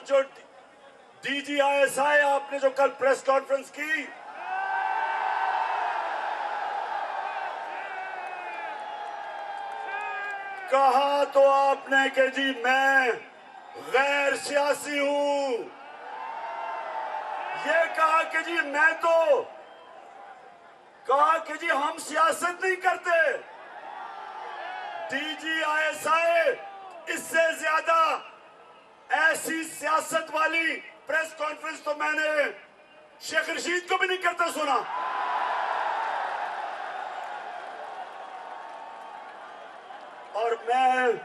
जो DGISI आपने जो कल प्रेस कॉन्फ्रेंस की, कहा तो आपने कि जी मैं गैर सियासी हूं, ये कहा कि जी मैं तो कहा कि जी हम सियासत नहीं करते। DGISI इससे ज्यादा ऐसी सियासत वाली प्रेस कॉन्फ्रेंस तो मैंने शेख रशीद को भी नहीं करते सुना। और मैं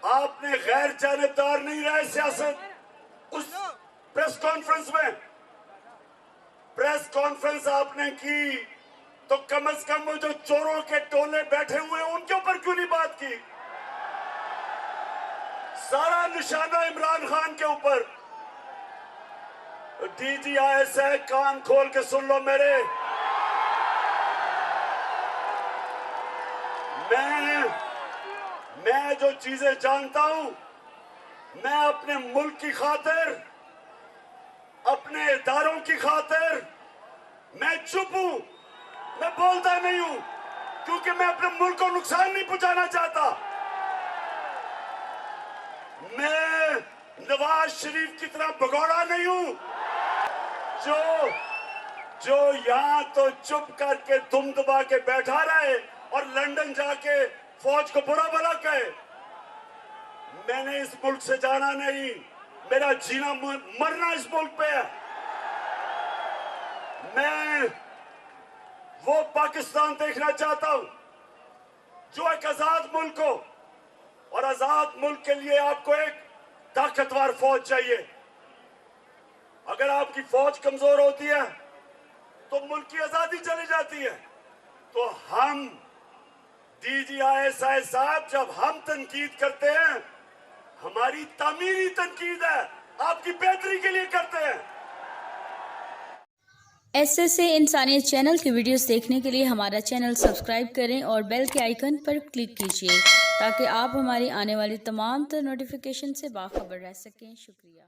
आपने गैर जानबदार नहीं रहे सियासत। उस प्रेस कॉन्फ्रेंस आपने की तो कम से कम वो जो चोरों के टोले बैठे हुए हैं उनके ऊपर क्यों नहीं बात की? सारा निशाना इमरान खान के ऊपर। DGISI कान खोल के सुन लो मेरे, मैं जो चीजें जानता हूं, मैं अपने मुल्क की खातिर, अपने इदारों की खातिर मैं चुप हूं, मैं बोलता नहीं हूं, क्योंकि मैं अपने मुल्क को नुकसान नहीं पहुंचाना चाहता। मैं नवाज शरीफ की तरह भगोड़ा नहीं हूं जो यहां तो चुप करके दुम दबा के बैठा रहे और लंदन जाके फौज को बुरा भला कहे। मैंने इस मुल्क से जाना नहीं, मेरा जीना मरना इस मुल्क पे है। मैं वो पाकिस्तान देखना चाहता हूं जो एक आजाद मुल्क हो, और आजाद मुल्क के लिए आपको एक ताकतवर फौज चाहिए। अगर आपकी फौज कमजोर होती है तो मुल्क की आजादी चली जाती है। तो हम DGISI साहब, जब हम तनकीद करते हैं, हमारी तामीरी तनकीद है, आपकी बेहतरी के लिए करते हैं। SSA इंसानियत चैनल की वीडियोस देखने के लिए हमारा चैनल सब्सक्राइब करें और बेल के आइकन पर क्लिक कीजिए ताकि आप हमारी आने वाली तमाम नोटिफिकेशन से बाखबर रह सकें। शुक्रिया।